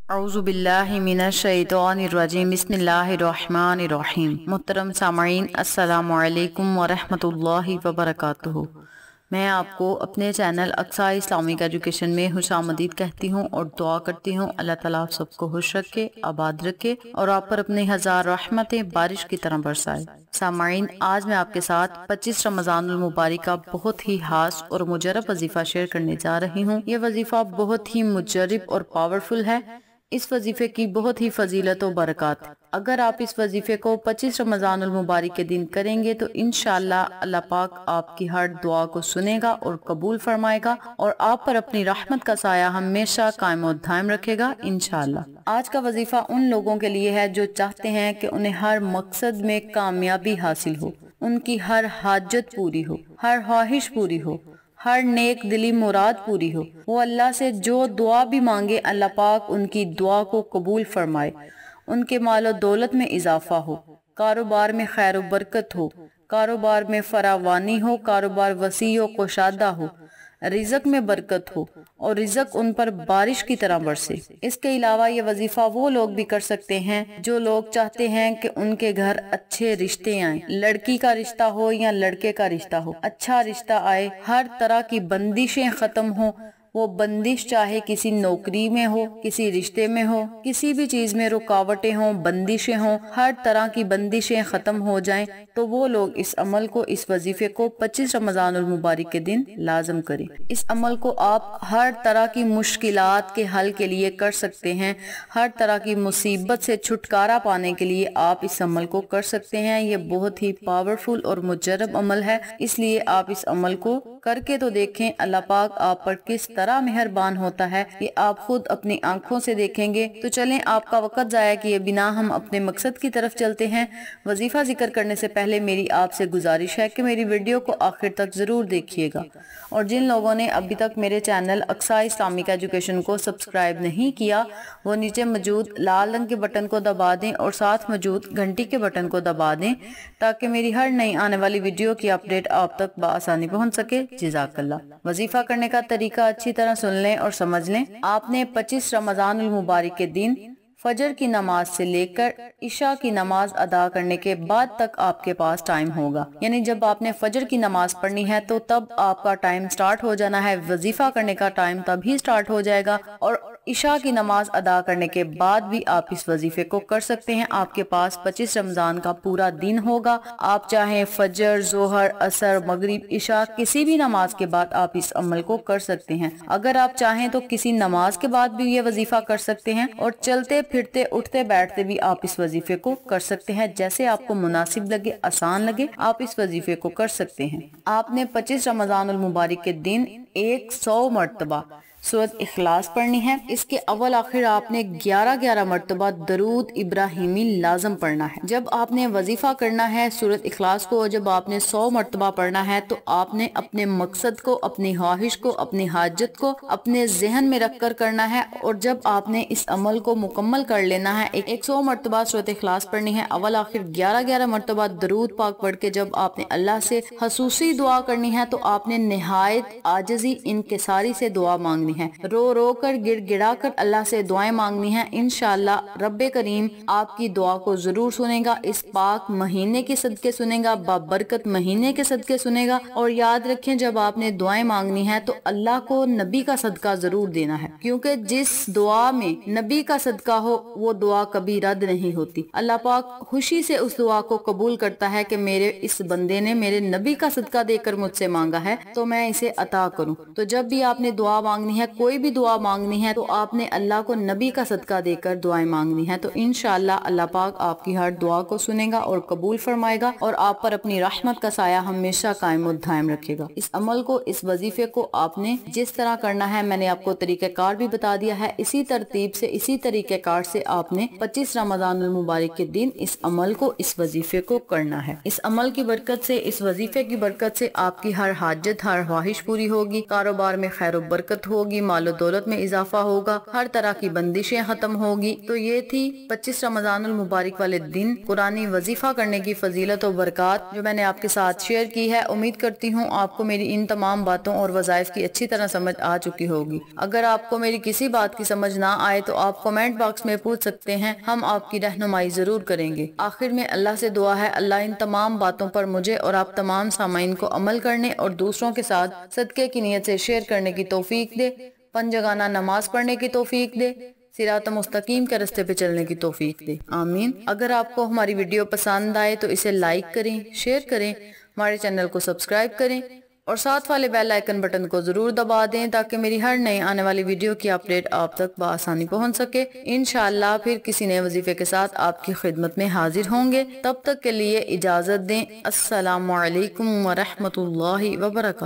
औज़ु बिल्लाहि मिनश शैतानिर्रजीम बिस्मिल्लाहिर्रहमानिर्रहीम। मुहतरम सामईन, अस्सलामु अलैकुम व रहमतुल्लाहि व बरकातुहू। मैं आपको अपने चैनल अक्सा इस्लामिक एजुकेशन में खुशामदीद कहती हूँ और दुआ करती हूँ अल्लाह ताला आप सबको खुश रखे, आबाद रखे और आप पर अपने हजार रहमतें बारिश की तरह बरसाए। सामईन, आज मैं आपके साथ 25 रमज़ानुल मुबारक का बहुत ही खास और मुजरब वजीफा शेयर करने जा रही हूँ। ये वजीफा बहुत ही मुजरब और पावरफुल है। इस वजीफे की बहुत ही फजीलत और बरकत। अगर आप इस वजीफे को 25 रमज़ानुल मुबारक के दिन करेंगे तो इंशाअल्लाह अल्लाह पाक आपकी हर दुआ को सुनेगा और कबूल फरमाएगा और आप पर अपनी रहमत का साया हमेशा कायम और दायम रखेगा इंशाअल्लाह। आज का वजीफा उन लोगों के लिए है जो चाहते हैं कि उन्हें हर मकसद में कामयाबी हासिल हो, उनकी हर हाजत पूरी हो, हर ख्वाहिश पूरी हो, हर नेक दिली मुराद पूरी हो। वो अल्लाह से जो दुआ भी मांगे अल्लाह पाक उनकी दुआ को कबूल फरमाए। उनके मालो दौलत में इजाफा हो, कारोबार में खैर व बरकत हो, कारोबार में फरावानी हो, कारोबार वसी हो, कुशादा हो, रिज़्क में बरकत हो और रिज़्क उन पर बारिश की तरह बरसे। इसके अलावा ये वजीफा वो लोग भी कर सकते हैं जो लोग चाहते हैं कि उनके घर अच्छे रिश्ते आए, लड़की का रिश्ता हो या लड़के का रिश्ता हो, अच्छा रिश्ता आए, हर तरह की बंदिशें खत्म हो। वो बंदिश चाहे किसी नौकरी में हो, किसी रिश्ते में हो, किसी भी चीज में रुकावटें हों, बंदिशें हों, हर तरह की बंदिशें खत्म हो जाएं, तो वो लोग इस अमल को, इस वजीफे को 25 रमज़ानुल मुबारक के दिन लाजम करें। इस अमल को आप हर तरह की मुश्किलात के हल के लिए कर सकते हैं। हर तरह की मुसीबत से छुटकारा पाने के लिए आप इस अमल को कर सकते हैं। ये बहुत ही पावरफुल और मुजरब अमल है, इसलिए आप इस अमल को करके तो देखें। अल्लाह पाक आप पर किस तरह मेहरबान होता है ये आप खुद अपनी आंखों से देखेंगे। तो चलें, आपका वक्त जाया किए बिना हम अपने मकसद की तरफ चलते हैं। वजीफा जिक्र करने से पहले मेरी आपसे गुजारिश है कि मेरी वीडियो को आखिर तक जरूर देखिएगा और जिन लोगों ने अभी तक मेरे चैनल अक्सा इस्लामिक एजुकेशन को सब्सक्राइब नहीं किया वो नीचे मौजूद लाल रंग के बटन को दबा दें और साथ मौजूद घंटी के बटन को दबा दें ताकि मेरी हर नई आने वाली वीडियो की अपडेट आप तक बआसानी पहुंच सके। जज़ाकल्लाह। वजीफा करने का तरीका अच्छी तरह सुन लें और समझ लें। आपने 25 रमज़ानुल मुबारक के दिन फजर की नमाज से लेकर इशा की नमाज अदा करने के बाद तक आपके पास टाइम होगा। यानी जब आपने फजर की नमाज पढ़नी है तो तब आपका टाइम स्टार्ट हो जाना है, वजीफा करने का टाइम तभी स्टार्ट हो जाएगा और इशा की नमाज अदा करने के बाद भी आप इस वजीफे को कर सकते हैं। आपके पास 25 रमजान का पूरा दिन होगा। आप चाहे फजर, जोहर, असर, मगरिब, इशा किसी भी नमाज के बाद आप इस अमल को कर सकते हैं। अगर आप चाहें तो किसी नमाज के बाद भी ये वजीफा कर सकते हैं और चलते फिरते उठते बैठते भी आप इस वजीफे को कर सकते हैं। जैसे आपको मुनासिब लगे, आसान लगे, आप इस वजीफे को कर सकते हैं। आपने 25 रमजानुल मुबारक के दिन 100 मरतबा सूरत इखलास पढ़नी है। इसके अव्वल आखिर आपने 11 मरतबा दरूद इब्राहिमी लाजम पढ़ना है। जब आपने वजीफा करना है सूरत इखलास को, जब आपने 100 मरतबा पढ़ना है तो आपने अपने मकसद को, अपनी ख्वाहिश को, अपनी हाजत को अपने जहन में रख कर करना है और जब आपने इस अमल को मुकम्मल कर लेना है, 100 मरतबा सूरत इखलास पढ़नी है, अव्वल आखिर 11 मरतबा दरूद पाक पढ़ के जब आपने अल्लाह से खसूसी दुआ करनी है तो आपने निहायत आजिज़ी इनकिसारी से दुआ मांगनी है, रो रो कर, गिड़गिड़ा कर अल्लाह से दुआएं मांगनी है। इंशाअल्लाह रब्बे करीम आपकी दुआ को जरूर सुनेगा, इस पाक महीने के सदके सुनेगा, बाबरकत महीने के सदके सुनेगा। और याद रखें जब आपने दुआएं मांगनी है तो अल्लाह को नबी का सदका जरूर देना है, क्योंकि जिस दुआ में नबी का सदका हो वो दुआ कभी रद्द नहीं होती। अल्लाह पाक खुशी से उस दुआ को कबूल करता है कि मेरे इस बंदे ने मेरे नबी का सदका देकर मुझसे मांगा है तो मैं इसे अता करूं। तो जब भी आपने दुआ मांगनी है, कोई भी दुआ मांगनी है, तो आपने अल्लाह को नबी का सदका देकर दुआएं मांगनी है। तो इंशाअल्लाह अल्लाह पाक आपकी हर दुआ को सुनेगा और कबूल फरमाएगा और आप पर अपनी रहमत का साया हमेशा कायम और दायम रखेगा। इस अमल को, इस वजीफे को आपने जिस तरह करना है मैंने आपको तरीक़ेकार भी बता दिया है। इसी तरतीब से, इसी तरीक़ेकार से आपने 25 रमज़ानुल मुबारक के दिन इस अमल को, इस वजीफे को करना है। इस अमल की बरकत से, इस वजीफे की बरकत से आपकी हर हाजत, हर ख्वाहिश पूरी होगी, कारोबार में खैर व बरकत होगी, ہوگی، مال و دولت میں اضافہ ہوگا، ہر طرح کی بندشیں ختم ہوگی۔ تو یہ تھی 25 رمضان المبارک والے دن قرآنی وظیفہ کرنے کی فضیلت و برکات جو میں نے آپ کے ساتھ شیئر کی ہے۔ امید کرتی ہوں آپ کو میری ان تمام باتوں اور وظائف کی اچھی طرح سمجھ آ چکی ہوگی۔ اگر آپ کو میری کسی بات کی سمجھ نہ آئے تو آپ کمنٹ باکس میں پوچھ سکتے ہیں، ہم آپ کی رہنمائی ضرور کریں گے۔ آخر میں اللہ سے دعا ہے اللہ ان تمام باتوں پر مجھے اور آپ تمام سامعین کو عمل کرنے اور دوسروں کے ساتھ صدقے کی نیت سے شیئر کرنے کی توفیق دے، 5 جگانہ نماز پڑھنے کی توفیق دے، صراط مستقیم کے راستے پہ چلنے کی توفیق دے، آمین۔ اگر آپ کو ہماری ویڈیو پسند آئے تو اسے لائک کریں، شیئر کریں، ہمارے چینل کو سبسکرائب کریں اور ساتھ والے بیل آئیکن بٹن کو ضرور دبا دیں تاکہ میری ہر نئے آنے والی ویڈیو کی اپڈیٹ آپ تک بآسانی پہنچ سکے۔ انشاءاللہ پھر کسی نئے وظیفے کے ساتھ آپ کی خدمت میں حاضر ہوں گے، تب تک کے لیے اجازت دیں۔ السلام علیکم ورحمۃ اللہ وبرکاتہ۔